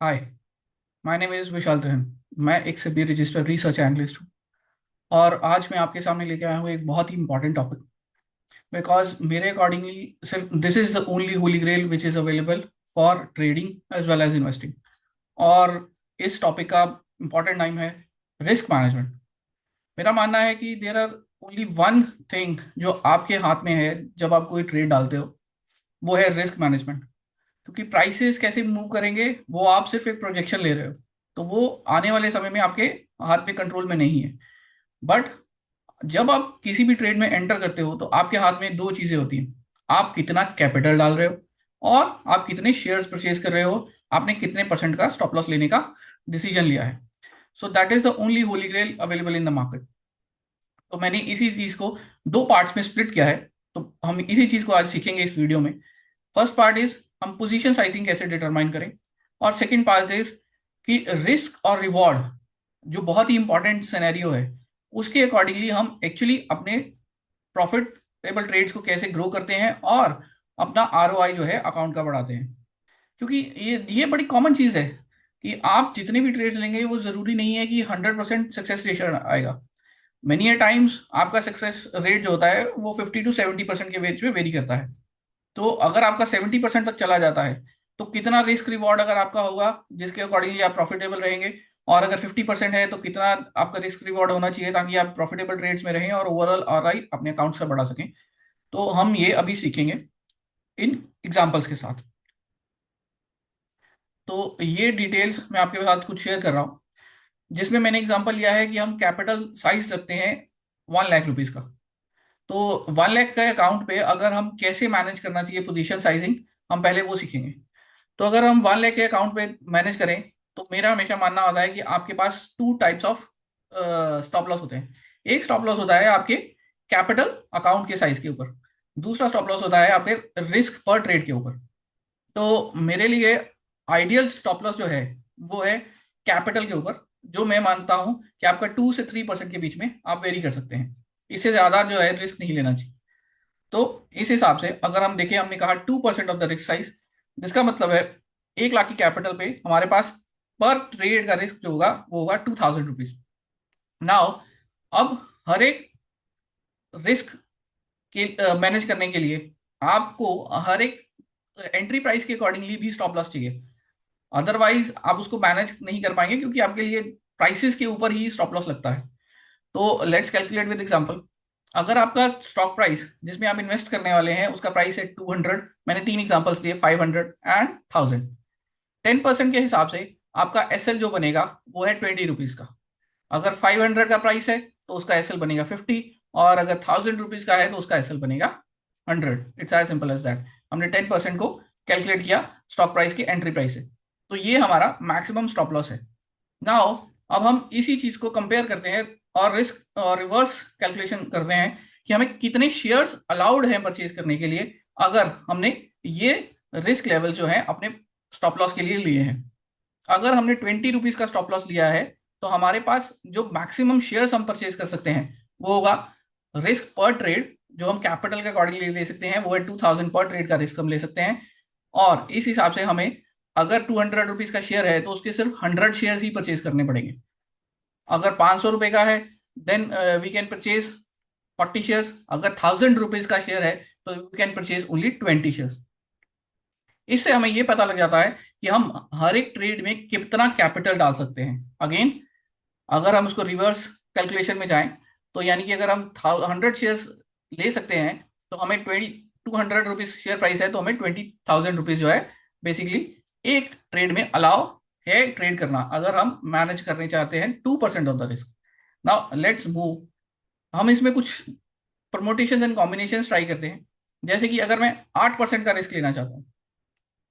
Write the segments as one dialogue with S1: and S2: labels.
S1: Hi, my name is विशाल त्रिहन। मैं एक SEBI registered research analyst हूँ और आज मैं आपके सामने लेके आया हूँ एक बहुत ही इंपॉर्टेंट टॉपिक। बिकॉज मेरे अकॉर्डिंगली सिर्फ this is the only holy grail which is available for trading as well as investing. और इस टॉपिक का इंपॉर्टेंट नाम है रिस्क मैनेजमेंट। मेरा मानना है कि there are only one thing जो आपके हाथ में है जब आप कोई ट्रेड डालते हो, वो है रिस्क मैनेजमेंट। क्योंकि प्राइसेस कैसे मूव करेंगे वो आप सिर्फ एक प्रोजेक्शन ले रहे हो, तो वो आने वाले समय में आपके हाथ में कंट्रोल में नहीं है। बट जब आप किसी भी ट्रेड में एंटर करते हो तो आपके हाथ में दो चीजें होती हैं। आप कितना कैपिटल डाल रहे हो और आप कितने शेयर्स परचेज कर रहे हो, आपने कितने परसेंट का स्टॉप लॉस लेने का डिसीजन लिया है। So that is the only holy grail available in the market. तो मैंने इसी चीज को दो पार्ट्स में स्प्लिट किया है। तो हम इसी चीज को आज सीखेंगे इस वीडियो में। फर्स्ट पार्ट इज हम पोजीशन साइजिंग कैसे डिटरमाइन करें, और सेकंड पार्ट इज कि रिस्क और रिवॉर्ड जो बहुत ही इंपॉर्टेंट सिनेरियो है उसके अकॉर्डिंगली हम एक्चुअली अपने प्रॉफिटेबल ट्रेड्स को कैसे ग्रो करते हैं और अपना आरओआई जो है अकाउंट का बढ़ाते हैं। क्योंकि ये बड़ी कॉमन चीज़ है कि आप जितने भी ट्रेड्स लेंगे वो ज़रूरी नहीं है कि 100% सक्सेस रेशियो आएगा। मेनी ए टाइम्स आपका सक्सेस रेट जो होता है वो 50 to 70% के बीच में वेरी करता है। तो अगर आपका 70% तक चला जाता है तो कितना रिस्क रिवॉर्ड अगर आपका होगा जिसके अकॉर्डिंगली आप प्रॉफिटेबल रहेंगे, और अगर 50% है तो कितना आपका रिस्क रिवॉर्ड होना चाहिए ताकि आप प्रॉफिटेबल ट्रेड्स में रहें और ओवरऑल आरआई अपने अकाउंट से बढ़ा सकें। तो हम ये अभी सीखेंगे इन एग्जाम्पल्स के साथ। तो ये डिटेल्स मैं आपके साथ कुछ शेयर कर रहा हूँ जिसमें मैंने एग्जाम्पल लिया है कि हम कैपिटल साइज रखते हैं 1 लाख रुपीज का। तो 1 लाख का अकाउंट पे अगर हम कैसे मैनेज करना चाहिए पोजीशन साइजिंग, हम पहले वो सीखेंगे। तो अगर हम 1 लाख के अकाउंट पे मैनेज करें तो मेरा हमेशा मानना होता है कि आपके पास two types of stop loss होते हैं। एक स्टॉप लॉस होता है आपके कैपिटल अकाउंट के साइज के ऊपर, दूसरा स्टॉप लॉस होता है आपके रिस्क पर ट्रेड के ऊपर। तो मेरे लिए आइडियल स्टॉप लॉस जो है वो है कैपिटल के ऊपर, जो मैं मानता हूं कि आपका 2 से 3% के बीच में आप वेरी कर सकते हैं। इससे ज्यादा जो है रिस्क नहीं लेना चाहिए। तो इस हिसाब से अगर हम देखें, हमने कहा 2% ऑफ द रिस्क साइज, जिसका मतलब है 1 लाख की कैपिटल पे हमारे पास पर ट्रेड का रिस्क जो होगा वो होगा 2000 रुपीज। नाउ अब हर एक रिस्क के मैनेज करने के लिए आपको हर एक एंट्री प्राइस के अकॉर्डिंगली भी स्टॉप लॉस चाहिए। अदरवाइज आप उसको मैनेज नहीं कर पाएंगे क्योंकि आपके लिए प्राइसेस के ऊपर ही स्टॉप लॉस लगता है। तो लेट्स कैलकुलेट विद एग्जांपल। अगर आपका स्टॉक प्राइस जिसमें आप इन्वेस्ट करने वाले हैं उसका प्राइस है 200, मैंने तीन एग्जांपल्स दिए, 500 एंड 1000। 10% के हिसाब से आपका एसएल जो बनेगा वो है 20 रुपीज का। अगर 500 का प्राइस है तो उसका एसएल बनेगा 50, और अगर 1000 रुपीज का है तो उसका एसएल बनेगा 100। It's as simple as that. हमने 10% को कैलकुलेट किया स्टॉक प्राइस की एंट्री प्राइस से। तो ये हमारा मैक्सिमम स्टॉप लॉस है। नाउ अब हम इसी चीज को कंपेयर करते हैं और रिस्क और रिवर्स कैलकुलेशन करते हैं कि हमें कितने शेयर्स अलाउड हैं परचेज करने के लिए अगर हमने ये रिस्क लेवल जो है अपने स्टॉप लॉस के लिए लिए हैं। अगर हमने 20 रुपीज का स्टॉप लॉस लिया है तो हमारे पास जो मैक्सिमम शेयर्स हम परचेज कर सकते हैं वो होगा रिस्क पर ट्रेड, जो हम कैपिटल के अकॉर्डिंगली ले सकते हैं वो है 2000 पर ट्रेड का रिस्क हम ले सकते हैं। और इस हिसाब से हमें अगर 200 रुपीज का शेयर है तो उसके सिर्फ 100 शेयर ही परचेज करने पड़ेंगे। अगर 500 रुपए का है then we can purchase 40 shares. अगर 1000 रुपीज का शेयर है तो we can purchase only 20 shares. इससे हमें ये पता लग जाता है कि हम हर एक ट्रेड में कितना कैपिटल डाल सकते हैं। अगेन अगर हम उसको रिवर्स कैलकुलेशन में जाएं तो यानी कि अगर हम 100 शेयर्स ले सकते हैं तो हमें 200 रुपीज शेयर प्राइस है तो हमें 20,000 रुपीज जो है बेसिकली एक ट्रेड में अलाउ है ट्रेड करना, अगर हम मैनेज करने चाहते हैं 2% of the risk. Now let's move. हम इसमें कुछ परमोटेशन एंड कॉम्बिनेशन ट्राई करते हैं। जैसे कि अगर मैं 8% का रिस्क लेना चाहता हूँ,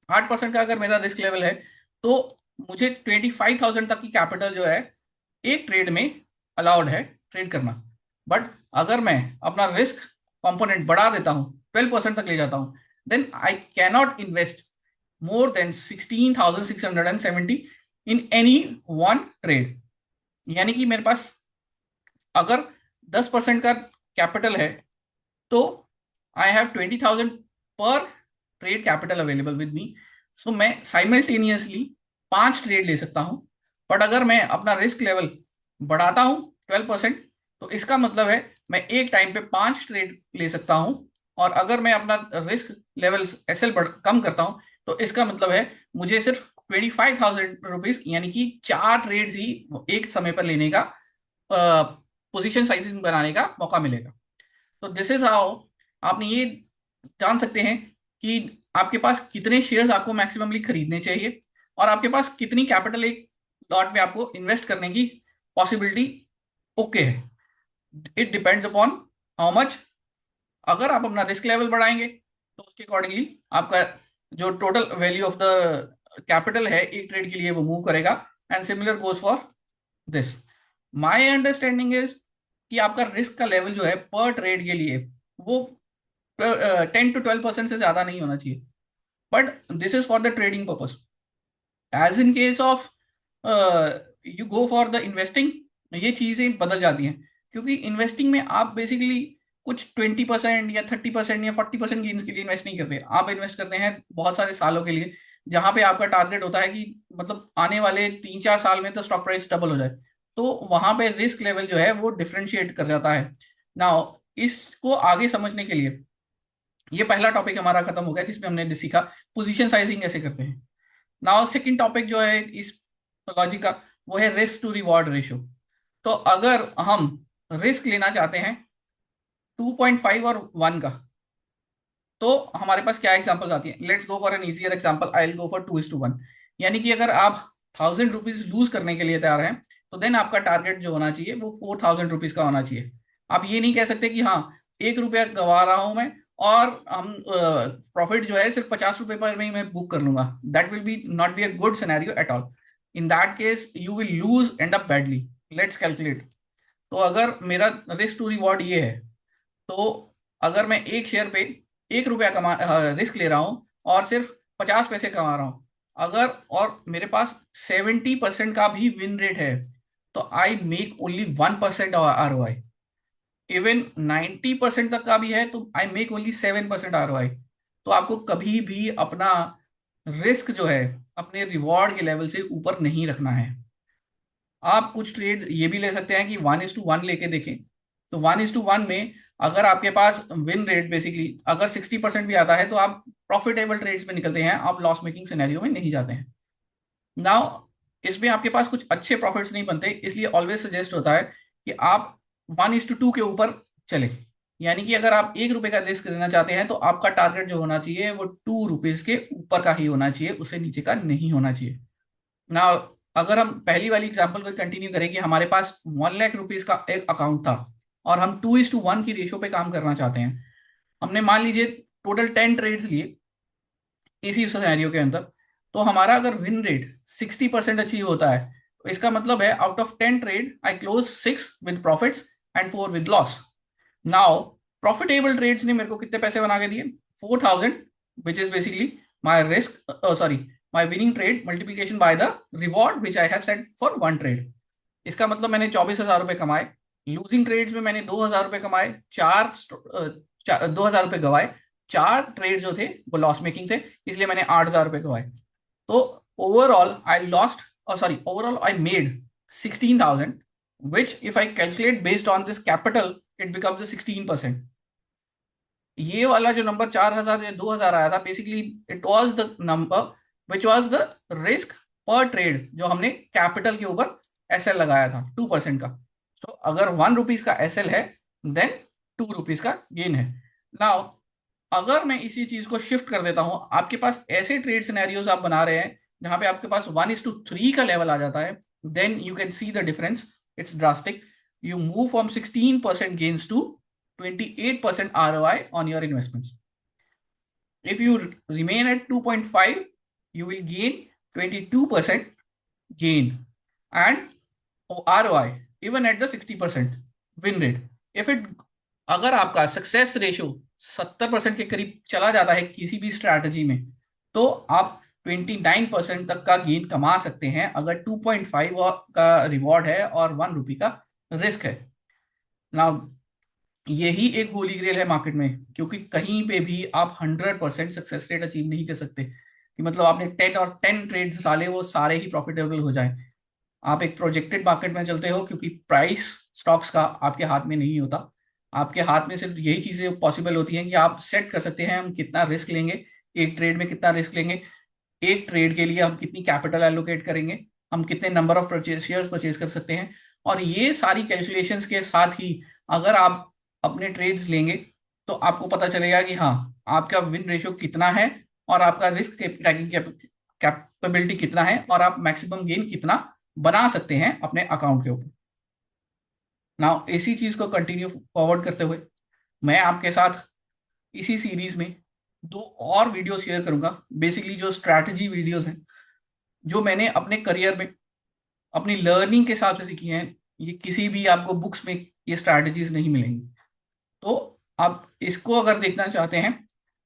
S1: 8% का अगर मेरा रिस्क लेवल है तो मुझे 25,000 तक की कैपिटल जो है एक ट्रेड में अलाउड है ट्रेड करना। बट अगर मैं अपना रिस्क कंपोनेंट बढ़ा देता हूँ, 12% तक ले जाता हूँ, then I cannot invest more than 16,670 in any one trade. यानी कि मेरे पास अगर 10% का कैपिटल है तो आई have 20,000 per trade capital available with me. So मैं साइमल्टेनियसली 5 ट्रेड ले सकता हूँ। बट अगर मैं अपना रिस्क लेवल बढ़ाता हूँ 12%, तो इसका मतलब है मैं एक टाइम पे 5 ट्रेड ले सकता हूँ। और अगर मैं अपना रिस्क लेवल एसएल कम करता हूँ, तो इसका मतलब है मुझे सिर्फ 25,000 रुपीज यानी कि 4 ट्रेड्स ही एक समय पर लेने का, पोजीशन साइजिंग बनाने का मौका मिलेगा। तो दिस इज हाउ आपने ये जान सकते हैं कि आपके पास कितने शेयर्स आपको मैक्सिममली खरीदने चाहिए और आपके पास कितनी कैपिटल एक लॉट में आपको इन्वेस्ट करने की पॉसिबिलिटी ओके है। It depends upon how much. अगर आप अपना रिस्क लेवल बढ़ाएंगे तो उसके अकॉर्डिंगली आपका जो total value of the capital है एक ट्रेड के लिए वो मूव करेगा। And similar goes for this. My understanding is कि आपका रिस्क का लेवल जो है पर ट्रेड के लिए वो 10 to 12% से ज्यादा नहीं होना चाहिए। But this is for the trading purpose. As in case of you go for the investing, ये चीजें बदल जाती हैं। क्योंकि इन्वेस्टिंग में आप बेसिकली कुछ 20% या 30% या 40% गेन्स के लिए इन्वेस्ट नहीं करते, आप इन्वेस्ट करते हैं बहुत सारे सालों के लिए, जहां पे आपका टारगेट होता है कि मतलब आने वाले 3-4 साल में तो स्टॉक प्राइस डबल हो जाए। तो वहां पे रिस्क लेवल जो है वो डिफरेंशिएट कर जाता है। नाउ इसको आगे समझने के लिए, ये पहला टॉपिक हमारा खत्म हो गया जिसमें हमने सीखा पोजीशन साइजिंग कैसे करते हैं। नाउ सेकंड टॉपिक जो है इस लॉजिक का, वो है रिस्क टू रिवॉर्ड रेशियो। तो अगर हम रिस्क लेना चाहते हैं 2.5 और 1 का, तो हमारे पास क्या एग्जांपल्स आती हैं। Let's go for an easier example, I will go for 2:1। यानी कि अगर आप 1,000 रुपीज लूज करने के लिए तैयार हैं, तो देन आपका टारगेट जो होना चाहिए वो 4,000 रुपीज का होना चाहिए। आप ये नहीं कह सकते कि हाँ 1 रुपया गंवा रहा हूं मैं और हम प्रॉफिट जो है सिर्फ 50 रुपए पर में ही मैं बुक कर लूंगा। That will be not be a good scenario at all. In that case you will lose and up badly. Let's calculate. तो अगर मेरा रिस्क टू रिवॉर्ड ये है, तो अगर मैं एक शेयर पे 1 रुपया कमा रिस्क ले रहा हूँ और सिर्फ 50 पैसे कमा रहा हूँ, अगर और मेरे पास 70% का भी विन रेट है, तो I make only 1% ROI। Even 90% तक का भी है तो आई मेक ओनली 7% ROI। तो आपको कभी भी अपना रिस्क जो है अपने रिवॉर्ड के लेवल से ऊपर नहीं रखना है। आप कुछ ट्रेड ये भी ले सकते हैं कि 1:1 लेके देखें। तो 1:1 में अगर आपके पास विन रेट बेसिकली अगर 60% भी आता है, तो आप प्रॉफिटेबल ट्रेड्स में निकलते हैं, आप लॉस मेकिंग सिनेरियो में नहीं जाते हैं। नाउ इसमें आपके पास कुछ अच्छे प्रॉफिट्स नहीं बनते, इसलिए ऑलवेज सजेस्ट होता है कि आप 1:2 के ऊपर चले। यानी कि अगर आप 1 रुपए का रिस्क देना चाहते हैं, तो आपका टारगेट जो होना चाहिए वो 2 रुपीज के ऊपर का ही होना चाहिए, उससे नीचे का नहीं होना चाहिए ना। अगर हम पहली वाली एग्जांपल को कंटिन्यू करें कि हमारे पास 1 लाख रुपीज का एक अकाउंट था और हम 2:1 की रेशियो पे काम करना चाहते हैं। हमने मान लीजिए टोटल 10 ट्रेड्स लिए इसी सिनेरियो के अंदर। तो हमारा अगर विन रेट 60% अचीव होता है, तो इसका मतलब है out of 10 trade I close 6 with profits and 4 with loss. Now profitable trades ने मेरे को कितने पैसे बना के दिए? 4,000, which is basically my risk, sorry, my winning trade multiplication by the reward which I have set for 1 trade. इसका मतलब मैंने 24,000 रुपये कमाए। लूजिंग ट्रेड्स में मैंने 2,000 रुपये कमाए, 2,000 रुपये गवाए। 4 ट्रेड जो थे वो लॉस मेकिंग थे, इसलिए मैंने 8,000 रुपये गवाए। तो overall I lost, sorry, overall I made 16,000, which if I calculate based on this capital it becomes 16%। ये वाला जो नंबर 4,000 या 2,000 आया था, basically it was the number which was the risk पर ट्रेड जो हमने कैपिटल के ऊपर एसएल लगाया था 2% का। तो अगर 1 रुपीज का एसएल है, देन 2 रुपीज का गेन है। नाउ अगर मैं इसी चीज को शिफ्ट कर देता हूं, आपके पास ऐसे ट्रेड सिनेरियोज आप बना रहे हैं जहां पे आपके पास 1:3 का लेवल आ जाता है, then you can see the difference. It's drastic. You move from 16% gains to 28% ROI on your investments. If you remain at 2.5, you will gain 22% gain and ROI even at the 60% win rate. If it अगर आपका success ratio 70% के करीब चला जाता है किसी भी strategy में, तो आप 29% तक का गेन कमा सकते हैं अगर 2.5 का रिवॉर्ड है और 1 रुपी का रिस्क है ना। यही एक होली ग्रेल है मार्केट में, क्योंकि कहीं पे भी आप 100% सक्सेस रेट अचीव नहीं कर सकते। कि मतलब आपने 10 ट्रेड्स डाले, वो सारे ही प्रॉफिटेबल हो जाए। आप एक प्रोजेक्टेड मार्केट में चलते हो, क्योंकि प्राइस स्टॉक्स का आपके हाथ में नहीं होता। आपके हाथ में सिर्फ यही चीजें पॉसिबल होती हैं कि आप सेट कर सकते हैं हम कितना रिस्क लेंगे, एक ट्रेड में कितना रिस्क लेंगे, एक ट्रेड के लिए हम कितनी कैपिटल एलोकेट करेंगे, हम कितने नंबर ऑफ शेयर्स परचेज कर सकते हैं। और ये सारी कैलकुलेशंस के साथ ही अगर आप अपने ट्रेड्स लेंगे तो आपको पता चलेगा कि हाँ, आपका विन रेशियो कितना है और आपका रिस्क टैकिंग कैपेबिलिटी कितना है, और आप मैक्सिमम गेन कितना बना सकते हैं अपने अकाउंट के ऊपर। नाउ इसी चीज को कंटिन्यू फॉरवर्ड करते हुए मैं आपके साथ इसी सीरीज में दो और वीडियो शेयर करूंगा, बेसिकली जो स्ट्रैटेजी वीडियोस हैं, जो मैंने अपने करियर में अपनी लर्निंग के हिसाब से सीखी हैं। ये किसी भी आपको बुक्स में ये स्ट्रैटेजीज नहीं मिलेंगी। तो आप इसको अगर देखना चाहते हैं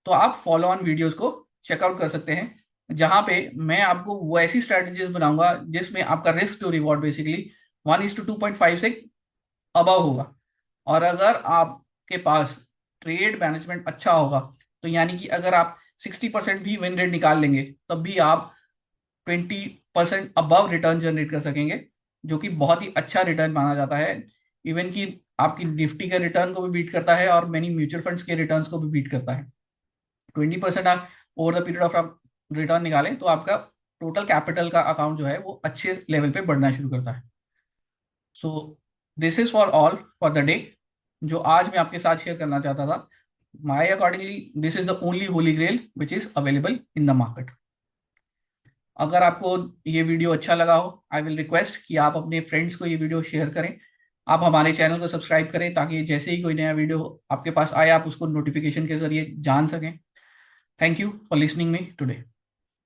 S1: तो आप फॉलो ऑन वीडियोस को चेकआउट कर सकते हैं, जहां पे मैं आपको वो ऐसी स्ट्रैटेजीज बनाऊंगा जिसमें आपका रिस्क टू रिवॉर्ड बेसिकली 1:2.5 से अबव होगा। और अगर आपके पास ट्रेड मैनेजमेंट अच्छा होगा, तो यानी कि अगर आप 60% भी विन रेट निकाल लेंगे, तब भी आप 20% अबव रिटर्न जनरेट कर सकेंगे, जो कि बहुत ही अच्छा रिटर्न माना जाता है। इवन कि आपकी निफ्टी के रिटर्न को भी बीट करता है और मैनी म्यूचुअल फंड्स के रिटर्न्स को भी बीट करता है। 20% आप ओवर द पीरियड ऑफ आप रिटर्न निकालें तो आपका टोटल कैपिटल का अकाउंट जो है वो अच्छे लेवल पे बढ़ना शुरू करता है। So this is for all for the day, जो आज मैं आपके साथ शेयर करना चाहता था। My accordingly this is the only holy grail which is available in the market. अगर आपको ये वीडियो अच्छा लगा हो, आई विल रिक्वेस्ट कि आप अपने फ्रेंड्स को ये वीडियो शेयर करें। आप हमारे चैनल को सब्सक्राइब करें ताकि जैसे ही कोई नया वीडियो आपके पास आए आप उसको नोटिफिकेशन के जरिए जान सकें। Thank you for listening me today.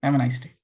S1: Have a nice day.